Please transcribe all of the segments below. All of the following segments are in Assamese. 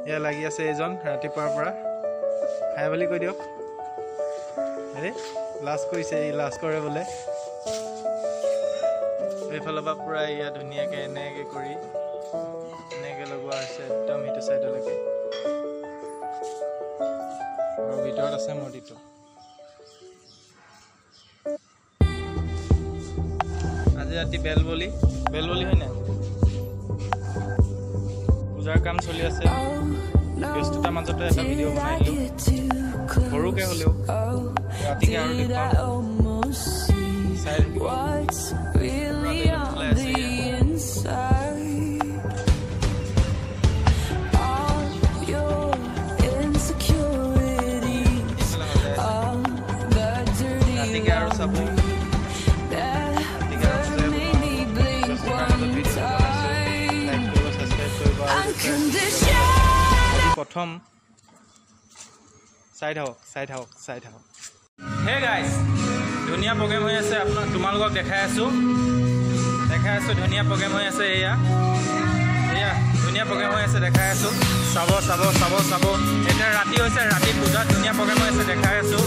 এয়া লাগি আছে এজন ৰাতিপুৱাৰ পৰা খাই বুলি কৈ দিয়ক আৰে লাজ কৰিছে এই লাজ কৰে বোলে এইফালৰ পৰা পুৰা ইয়া ধুনীয়াকৈ এনেকৈ কৰি এনেকৈ লগোৱা হৈছে একদম সেইটো চাইডলৈকে আৰু ভিতৰত আছে মূৰ্তিটো আজি ৰাতি বেলবলি হয় নাই পূজাৰ কাম চলি আছে ব্যস্ততাৰ মাজতে এটা ভিডিঅ' বনাই দিলোঁ সৰুকৈ হ'লেও ৰাতিকৈ আৰু চাই থাকিব ৰাতিকৈ আৰু চাব প্ৰথম চাই থাকক হে গাইজ ধুনীয়া প্ৰগ্ৰেম হৈ আছে তোমালোকক দেখাই আছোঁ ধুনীয়া প্ৰগ্ৰেম হৈ আছে এয়া ধুনীয়া প্ৰগ্ৰেম হৈ আছে দেখাই আছোঁ চাব এতিয়া ৰাতি হৈছে ৰাতি পূজাত ধুনীয়া প্ৰগ্ৰেম হৈ আছে দেখাই আছোঁ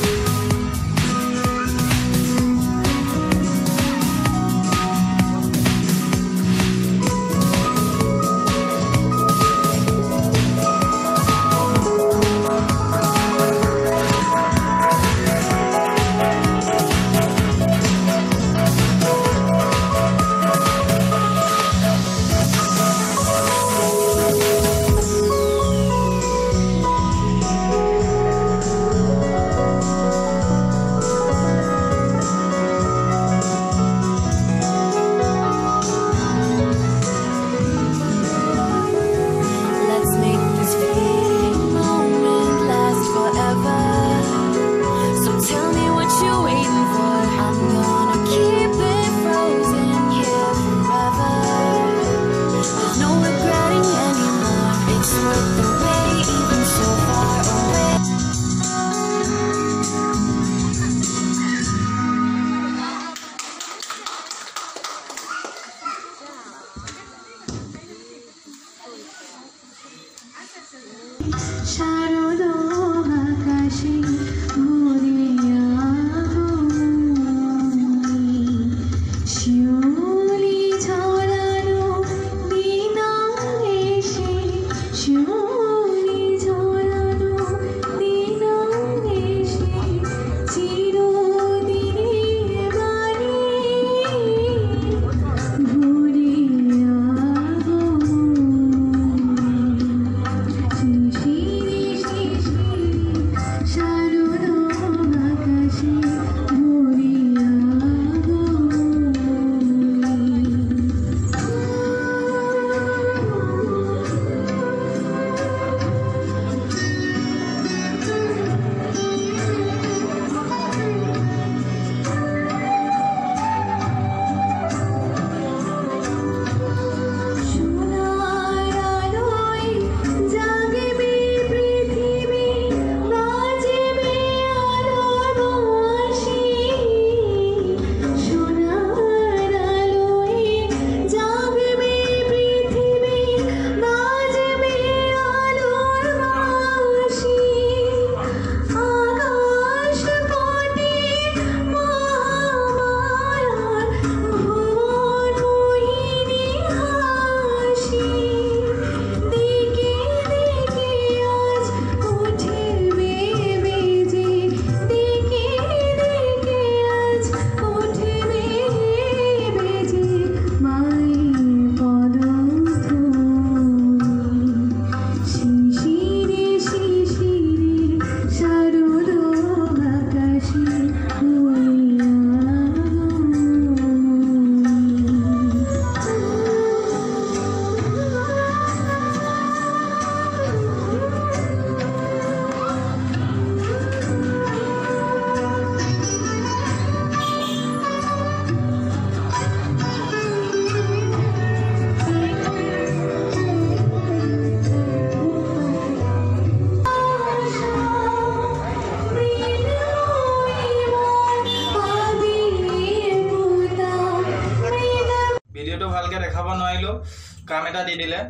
কাম এটা দি দিলে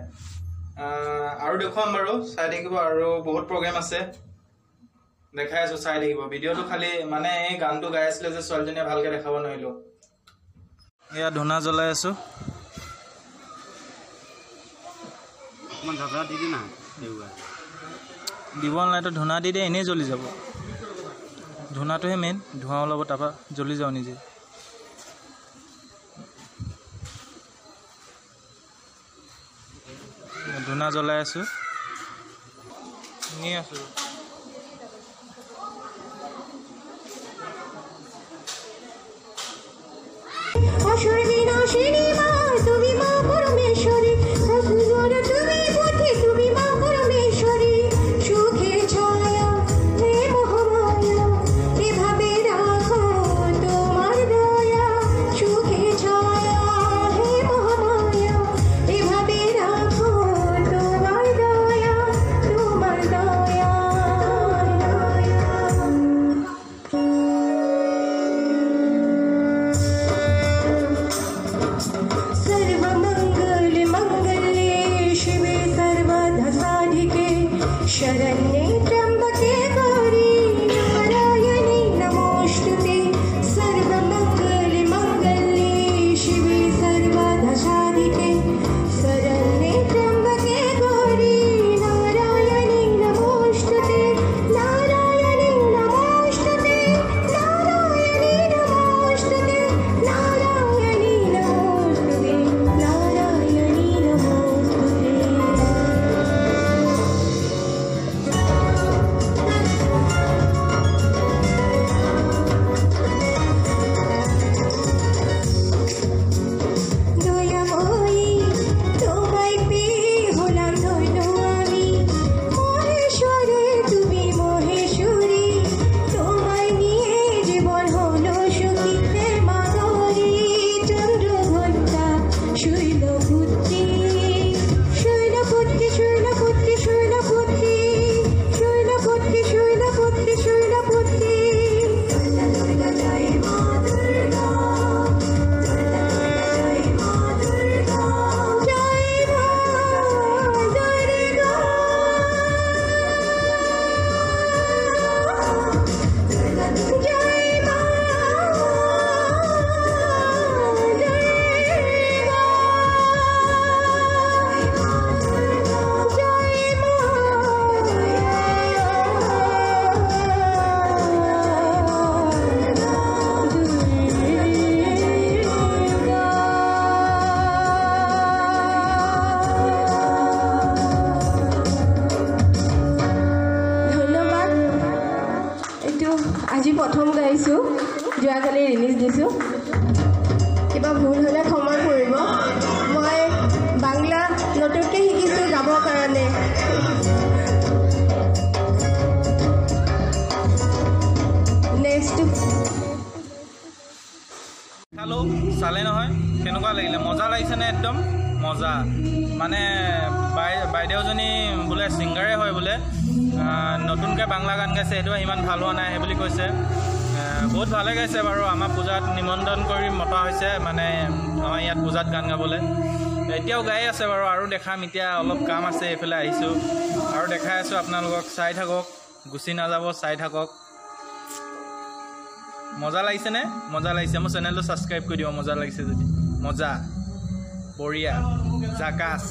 আৰু দেখুৱাম বাৰু চাই থাকিব আৰু বহুত প্ৰগ্ৰেম আছে দেখাই আছো চাই থাকিব ভিডিঅ'টো খালি মানে এই গানটো গাই আছিলে যে ছোৱালীজনীয়ে ভালকে দেখাব নোৱাৰিলো এয়া ধুনা জ্বলাই আছো মান ধাৰা দি দি না দিব নালাগে ধুনা দি দিয়ে এনেই জ্বলি যাব ধুনাটোহে মেইন ধোঁৱা ওলাব তাৰপৰা জ্বলি যাওঁ নিজে ধুনা জ্বলাই আছো নি আছো অসুরী নাশিনী মা তুমি মা পরমেশ্বরী অসুর তুমি বুদ্ধি তুমি মা পরমেশ্বরী সুখে ছায়া হে মহামায়া এভাবে রাখো তোমার দয়া সুখে ছায়া হে মহামায়া এভাবে রাখো তোমার দয়া सर्वमंगल मंगले शिवे सर्वदा साधिके शरण्ये त्र्यंबके गौरी नारायणी नमोस्तुते सर्वमंगल मंगले शिवे सर्वदा साधिके शरण्ये त्र्यंबके गौरी नारायणी नमोस्तुते नारायणी नमोस्तुते नारायणी नमोस्तुते नारायणी नमोस्तुते नारायणी नमोस्तुते দয়াময়ী তোমায় পেয়ে হলাম ধন্য আমি মহেশ্বরে তুমি মহেশ্বরী তোমায় নিয়ে জীবন হলো সুখী হে মাগরী চন্দ্রঘণ্টা শৈলপুত্রী শৈলপুত্রী শৈলপুত্রী শৈলপুত্রী শৈলপুত্রী শৈলপুত্রী শৈলপুত্রী দুর্গা জয় মা দুর্গা জয় মা দুর্গা জয় মা দুর্গা জয় মা ধন্যবাদ এইটো আজি প্ৰথম গাইছোঁ যোৱাকালি ৰিলিজ দিছোঁ কিবা ভুল হ'লে ক্ষমা কৰিব মই বাংলা নতুনকৈ শিকিছোঁ গাবৰ কাৰণে নেক্সট খালো চালে নহয় কেনেকুৱা লাগিলে মজা লাগিছেনে একদম মজা মানে বাইদেউজনী বোলে ছিংগাৰে হয় বোলে নতুনকৈ বাংলা গান গাইছে সেইটো ইমান ভাল হোৱা নাই সেই বুলি কৈছে বহুত ভালে গাইছে বাৰু আমাৰ পূজাত নিমন্ত্ৰণ কৰি মতা হৈছে মানে আমাৰ ইয়াত পূজাত গান গাবলৈ এতিয়াও গাই আছে বাৰু আৰু দেখাম এতিয়া অলপ কাম আছে এইফালে আহিছোঁ আৰু দেখাই আছোঁ আপোনালোকক চাই থাকক গুচি নাযাব চাই থাকক মজা লাগিছেনে মজা লাগিছে মোৰ চেনেলটো ছাবস্ক্ৰাইব কৰি দিব মজা লাগিছে যদি মজা বঢ়িয়া জাকাছ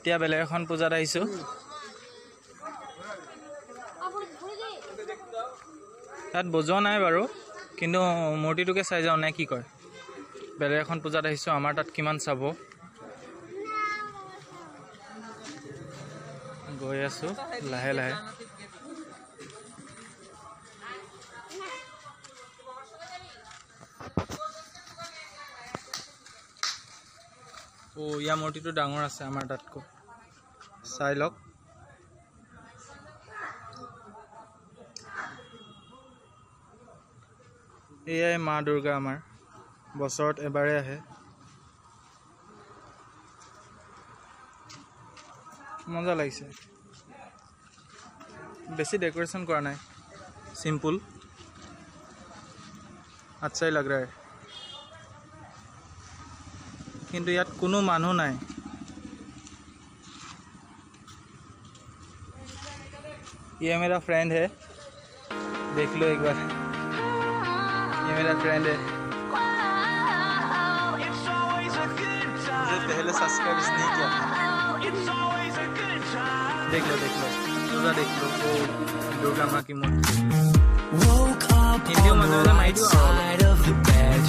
এতিয়া বেলেগ এখন পূজাত আহিছোঁ তাত বজোৱা নাই বাৰু কিন্তু মূৰ্তিটোকে চাই যাওঁ নে কি কয় বেলেগ এখন পূজাত আহিছোঁ আমাৰ তাত কিমান চাব গৈ আছোঁ লাহে লাহে ইয়াৰ মূৰ্তিটো ডাঙৰ আছে আমাৰ তাতকৈ চাই লওক এয়াই মা দুৰ্গা আমাৰ বছৰত এবাৰে আহে মজা লাগিছে বেছি ডেকোৰেশ্যন কৰা নাই সিম্পল আচ্ছাই লাগ ৰা হে কিন্তু ইয়াত কোনো মানুহ নাই ये मेरा फ्रेंड है देख लो एक बार ये मेरा फ्रेंड है मुझे पहले सब्सक्राइब नहीं किया था देख लो पूरा देख लो वो दुर्गा माँ की मूर्ति हिंदी में outside of the bed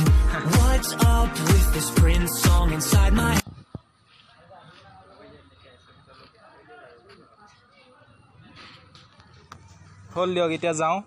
what's up with this Prince song inside my হল দিয়ক এতিয়া যাওঁ